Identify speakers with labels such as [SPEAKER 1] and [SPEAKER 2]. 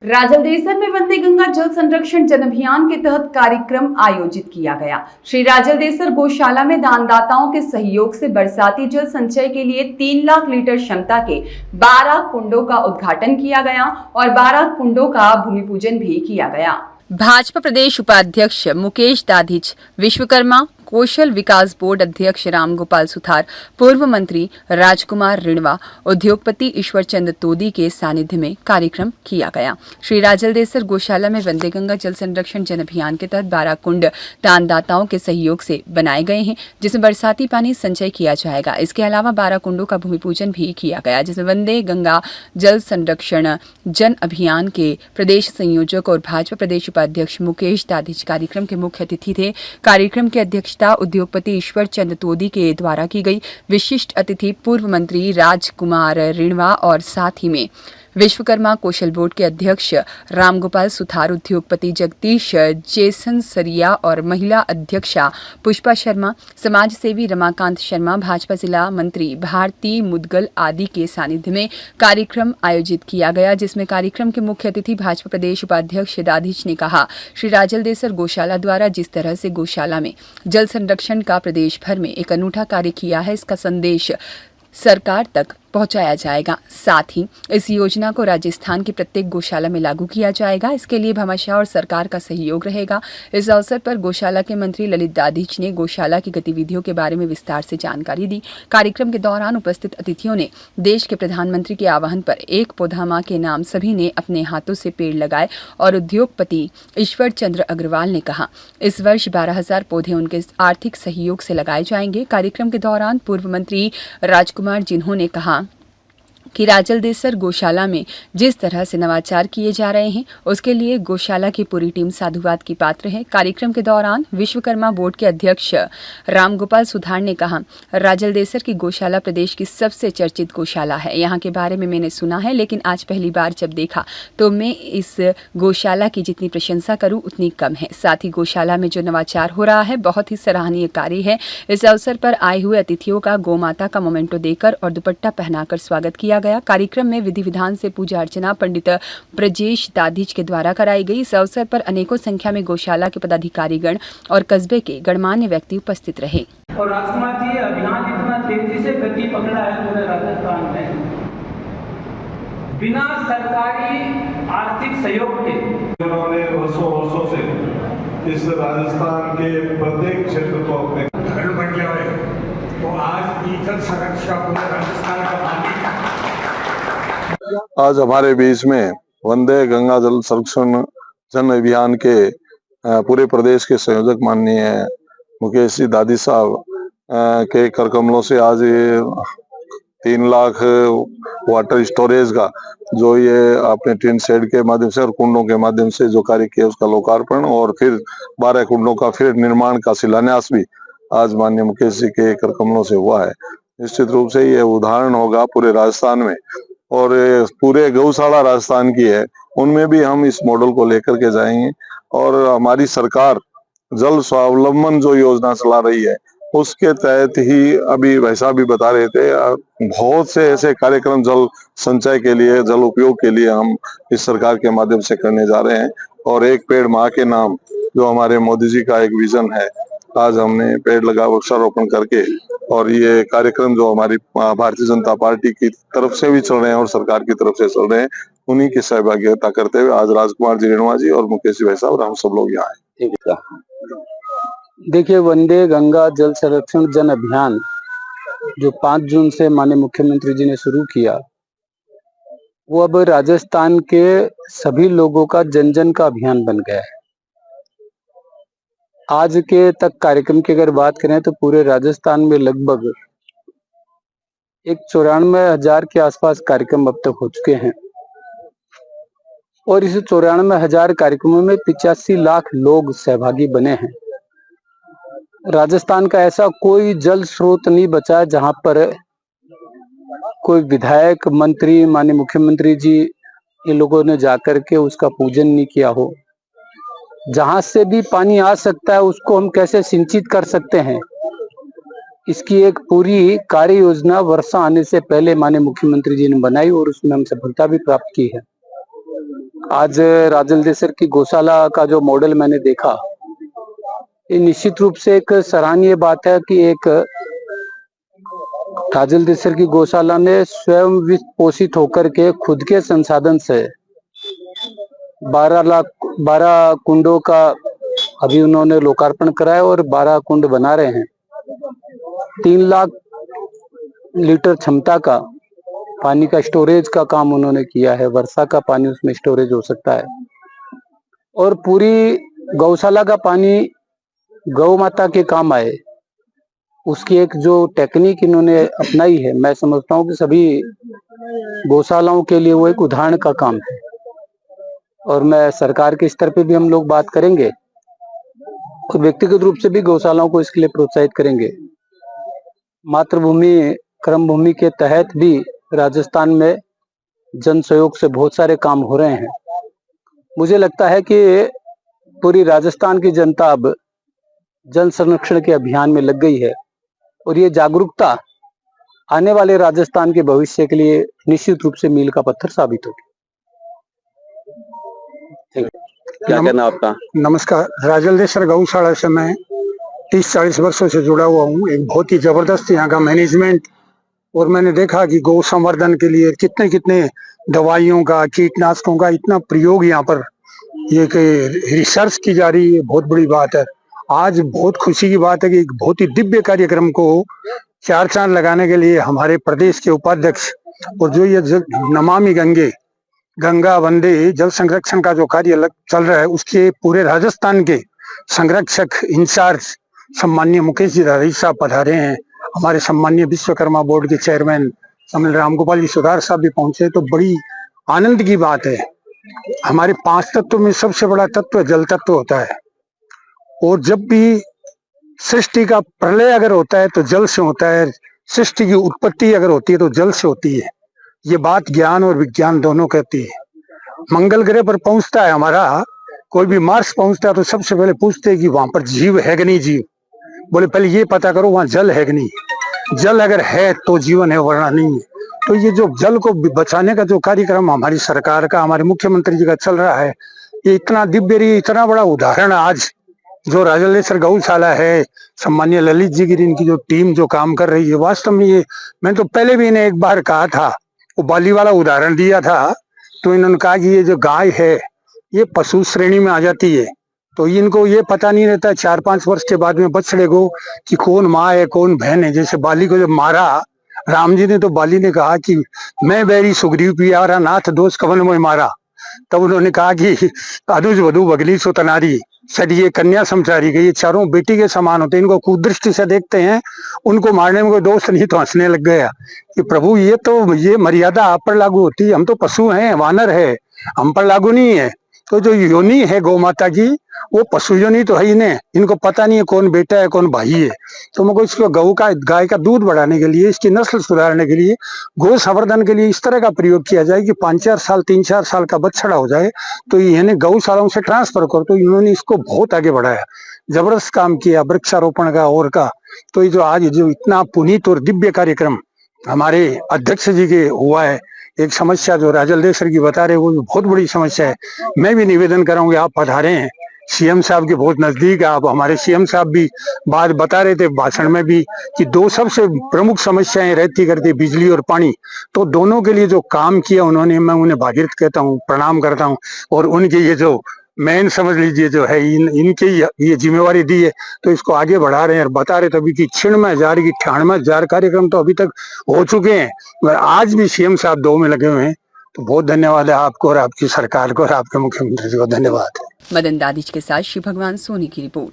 [SPEAKER 1] राजलदेसर में वंदे गंगा जल संरक्षण जन अभियान के तहत कार्यक्रम आयोजित किया गया। श्री राजलदेसर गौशाला में दानदाताओं के सहयोग से बरसाती जल संचय के लिए 3 लाख लीटर क्षमता के 12 कुंडों का उद्घाटन किया गया और 12 कुंडों का भूमि पूजन भी किया गया।
[SPEAKER 2] भाजपा प्रदेश उपाध्यक्ष मुकेश दाधिच, विश्वकर्मा कौशल विकास बोर्ड अध्यक्ष रामगोपाल सुथार, पूर्व मंत्री राजकुमार रिणवा, उद्योगपति ईश्वर चंद तोदी के सानिध्य में कार्यक्रम किया गया। श्री राजलदेसर गौशाला में वंदे गंगा जल संरक्षण जन अभियान के तहत 12 कुंड दानदाताओं के सहयोग से बनाए गए हैं, जिसमें बरसाती पानी संचय किया जाएगा। इसके अलावा 12 कुंडों का भूमि पूजन भी किया गया, जिसमें वंदे गंगा जल संरक्षण जन अभियान के प्रदेश संयोजक और भाजपा प्रदेश उपाध्यक्ष मुकेश दाधिच कार्यक्रम के मुख्य अतिथि थे। कार्यक्रम की अध्यक्षता उद्योगपति ईश्वर चंद तोदी के द्वारा की गई। विशिष्ट अतिथि पूर्व मंत्री राजकुमार रिणवा और साथ ही में विश्वकर्मा कौशल बोर्ड के अध्यक्ष रामगोपाल सुथार, उद्योगपति जगदीश जेसन सरिया और महिला अध्यक्षा पुष्पा शर्मा, समाज सेवी रमाकांत शर्मा, भाजपा जिला मंत्री भारती मुदगल आदि के सानिध्य में कार्यक्रम आयोजित किया गया, जिसमें कार्यक्रम के मुख्य अतिथि भाजपा प्रदेश उपाध्यक्ष दाधिच ने कहा, श्री राजलदेसर गौशाला द्वारा जिस तरह से गौशाला में जल संरक्षण का प्रदेश भर में एक अनूठा कार्य किया है, इसका संदेश सरकार तक पहुंचाया जाएगा। साथ ही इस योजना को राजस्थान की प्रत्येक गौशाला में लागू किया जाएगा। इसके लिए भामाशाह और सरकार का सहयोग रहेगा। इस अवसर पर गौशाला के मंत्री ललित दाधिच ने गौशाला की गतिविधियों के बारे में विस्तार से जानकारी दी। कार्यक्रम के दौरान उपस्थित अतिथियों ने देश के प्रधानमंत्री के आह्वान पर एक पौधा मां के नाम सभी ने अपने हाथों से पेड़ लगाए और उद्योगपति ईश्वर चंद्र अग्रवाल ने कहा, इस वर्ष 12,000 पौधे उनके आर्थिक सहयोग से लगाए जाएंगे। कार्यक्रम के दौरान पूर्व मंत्री राजकुमार जिन्होंने कहा कि राजलदेसर गौशाला में जिस तरह से नवाचार किए जा रहे हैं, उसके लिए गौशाला की पूरी टीम साधुवाद की पात्र है। कार्यक्रम के दौरान विश्वकर्मा बोर्ड के अध्यक्ष रामगोपाल सुथार ने कहा, राजलदेसर की गौशाला प्रदेश की सबसे चर्चित गौशाला है। यहाँ के बारे में मैंने सुना है, लेकिन आज पहली बार जब देखा तो मैं इस गौशाला की जितनी प्रशंसा करूँ उतनी कम है। साथ ही गौशाला में जो नवाचार हो रहा है बहुत ही सराहनीय कार्य है। इस अवसर पर आए हुए अतिथियों का गौमाता का मोमेंटो देकर और दुपट्टा पहनाकर स्वागत किया गया। कार्यक्रम में विधि विधान से पूजा अर्चना पंडित ब्रजेश दाधिच के द्वारा कराई गई। इस अवसर पर अनेकों संख्या में गौशाला के पदाधिकारीगण और कस्बे के गणमान्य व्यक्ति उपस्थित रहे।
[SPEAKER 3] और राजकुमार जी, अभियान इतना तेजी से गति पकड़ा है पूरे राजस्थान में, बिना सरकारी आर्थिक सहयोग के।
[SPEAKER 4] उन्होंने वर्षों से इस राजस्थान के प्रत्येक क्षेत्र को अपने
[SPEAKER 5] घर बन गया है, तो आज जल संरक्षण पूरे राजस्थान का
[SPEAKER 4] आज हमारे बीच में वंदे गंगा जल संरक्षण जन अभियान के पूरे प्रदेश के संयोजक माननीय मुकेश जी दादी साहब के कर कमलों से आज ये 3 लाख वाटर स्टोरेज का जो ये अपने टिन शेड के माध्यम से और कुंडों के माध्यम से जो कार्य किया उसका लोकार्पण और फिर 12 कुंडों का फिर निर्माण का शिलान्यास भी आज माननीय मुकेश जी के कर कमलों से हुआ है। निश्चित रूप से ये उदाहरण होगा पूरे राजस्थान में और पूरे गौशाला राजस्थान की है, उनमें भी हम इस मॉडल को लेकर के जाएंगे। और हमारी सरकार जल स्वावलंबन जो योजना चला रही है उसके तहत ही अभी वैसा भी बता रहे थे, बहुत से ऐसे कार्यक्रम जल संचय के लिए, जल उपयोग के लिए हम इस सरकार के माध्यम से करने जा रहे हैं। और एक पेड़ माँ के नाम जो हमारे मोदी जी का एक विजन है, आज हमने पेड़ लगा वृक्षारोपण करके और ये कार्यक्रम जो हमारी भारतीय जनता पार्टी की तरफ से भी चल रहे हैं और सरकार की तरफ से चल रहे हैं, उन्हीं की सहभागिता करते हुए आज राजकुमार जी रिणवा जी और मुकेश जी भाई साहब और हम सब लोग यहाँ आए।
[SPEAKER 6] ठीक है, देखिए वंदे गंगा जल संरक्षण जन अभियान जो 5 जून से माननीय मुख्यमंत्री जी ने शुरू किया, वो अब राजस्थान के सभी लोगों का जन जन का अभियान बन गया है। आज के तक कार्यक्रम की अगर बात करें तो पूरे राजस्थान में लगभग 94,000 के आसपास कार्यक्रम अब तक हो चुके हैं और इस 94,000 कार्यक्रमों में 85 लाख लोग सहभागी बने हैं। राजस्थान का ऐसा कोई जल स्रोत नहीं बचा जहां पर कोई विधायक, मंत्री, माननीय मुख्यमंत्री जी ये लोगों ने जाकर के उसका पूजन नहीं किया हो। जहां से भी पानी आ सकता है उसको हम कैसे सिंचित कर सकते हैं, इसकी एक पूरी कार्य योजना वर्षा आने से पहले माननीय मुख्यमंत्री जी ने बनाई और उसमें हम सफलता भी प्राप्त की है। आज राजल देसर की गौशाला का जो मॉडल मैंने देखा, ये निश्चित रूप से एक सराहनीय बात है कि एक राजल देसर की गौशाला ने स्वयं वित्त पोषित होकर के खुद के संसाधन से 12 कुंडों का अभी उन्होंने लोकार्पण कराया और 12 कुंड बना रहे हैं। 3 लाख लीटर क्षमता का पानी का स्टोरेज का काम उन्होंने किया है। वर्षा का पानी उसमें स्टोरेज हो सकता है और पूरी गौशाला का पानी गौ माता के काम आए, उसकी एक जो टेक्निक इन्होंने अपनाई है, मैं समझता हूँ कि सभी गौशालाओं के लिए वो एक उदाहरण का काम है। और मैं सरकार के स्तर पे भी हम लोग बात करेंगे और व्यक्तिगत रूप से भी गौशालाओं को इसके लिए प्रोत्साहित करेंगे। मातृभूमि कर्म भूमि के तहत भी राजस्थान में जन सहयोग से बहुत सारे काम हो रहे हैं। मुझे लगता है कि पूरी राजस्थान की जनता अब जल संरक्षण के अभियान में लग गई है और ये जागरूकता आने वाले राजस्थान के भविष्य के लिए निश्चित रूप से मील का पत्थर साबित होगी।
[SPEAKER 7] क्या कहना आपका?
[SPEAKER 5] नमस्कार। राजल देसर गौशाला से मैं 30-40 वर्षों से जुड़ा हुआ हूँ। एक बहुत ही जबरदस्त यहाँ का मैनेजमेंट, और मैंने देखा कि गौ संवर्धन के लिए कितने कितने दवाइयों का, कीटनाशकों का इतना प्रयोग यहाँ पर ये कि रिसर्च की जा रही है। बहुत बड़ी बात है। आज बहुत खुशी की बात है कि एक बहुत ही दिव्य कार्यक्रम को 4 चांद लगाने के लिए हमारे प्रदेश के उपाध्यक्ष और जो ये नमामि गंगा वंदे जल संरक्षण का जो कार्य चल रहा है, उसके पूरे राजस्थान के संरक्षक इंचार्ज सम्माननीय मुकेश जी दादी साहब पधारे हैं। हमारे सम्माननीय विश्वकर्मा बोर्ड के चेयरमैन सम्माननीय रामगोपाल जी सुधार साहब भी पहुंचे, तो बड़ी आनंद की बात है। हमारे 5 तत्व में सबसे बड़ा तत्व जल तत्व होता है, और जब भी सृष्टि का प्रलय अगर होता है तो जल से होता है, सृष्टि की उत्पत्ति अगर होती है तो जल से होती है। ये बात ज्ञान और विज्ञान दोनों कहती है। मंगल ग्रह पर पहुंचता है हमारा कोई भी, मार्स पहुंचता है तो सबसे पहले पूछते हैं कि वहां पर जीव है कि नहीं जीव। बोले पहले ये पता करो वहां जल है कि नहीं। जल अगर है तो जीवन है, वरना नहीं है। तो ये जो जल को बचाने का जो कार्यक्रम हमारी सरकार का, हमारे मुख्यमंत्री जी का चल रहा है, ये इतना दिव्य, इतना बड़ा उदाहरण आज जो राजल देसर गौशाला है, सम्मानीय ललित जी की इनकी जो टीम जो काम कर रही है, वास्तव में ये मैं तो पहले भी इन्हें एक बार कहा था, वो बाली वाला उदाहरण दिया था, तो इन्होंने कहा कि ये जो गाय है ये पशु श्रेणी में आ जाती है, तो इनको ये पता नहीं रहता 4-5 वर्ष के बाद में बछड़े को कि कौन माँ है कौन बहन है। जैसे बाली को जब मारा राम जी ने, तो बाली ने कहा कि मैं बैरी सुग्रीव पियारा नाथ दोष कवन में मारा। तब उन्होंने कहा कि अनुज वधु बगली सुतनारी सर, ये कन्या समचारी गई, ये चारों बेटी के समान होते हैं, इनको कुदृष्टि से देखते हैं, उनको मारने में कोई दोष नहीं, तो हंसने लग गया कि प्रभु ये मर्यादा आप पर लागू होती है, हम तो पशु हैं, वानर है, हम पर लागू नहीं है। तो जो योनि है गौ माता की, वो पशु योनि तो है ही नहीं, इनको पता नहीं है कौन बेटा है कौन भाई है। तो मुझको इसको गाय का दूध बढ़ाने के लिए, इसकी नस्ल सुधारने के लिए, गौ संवर्धन के लिए इस तरह का प्रयोग किया जाए कि 5-4 साल 3-4 साल का बछड़ा हो जाए तो इन्हें गौशालाओं से ट्रांसफर करो। तो इन्होंने इसको बहुत आगे बढ़ाया, जबरदस्त काम किया वृक्षारोपण का और का। तो ये जो आज जो इतना पुनीत और दिव्य कार्यक्रम हमारे अध्यक्ष जी के हुआ है, एक समस्या जो राजल देसर की बता रहे वो बहुत बड़ी समस्या है। मैं भी निवेदन करूंगी, आप पधारे हैं, सीएम साहब के बहुत नजदीक है आप। हमारे सीएम साहब भी बात बता रहे थे भाषण में भी कि 2 सबसे प्रमुख समस्याएं रहती करती, बिजली और पानी। तो दोनों के लिए जो काम किया उन्होंने, मैं उन्हें भागीरथ कहता हूँ, प्रणाम करता हूँ। और उनके ये जो मेन समझ लीजिए जो है इनके ये जिम्मेवारी दी है, तो इसको आगे बढ़ा रहे हैं। और बता रहे थे अभी कि 96,000 की 98,000 कार्यक्रम तो अभी तक हो चुके हैं, आज भी सीएम साहब 2 में लगे हुए हैं। तो बहुत धन्यवाद है आपको और आपकी सरकार को और आपके मुख्यमंत्री जी को, धन्यवाद।
[SPEAKER 2] मदन दादिच के साथ श्री भगवान सोनी की रिपोर्ट।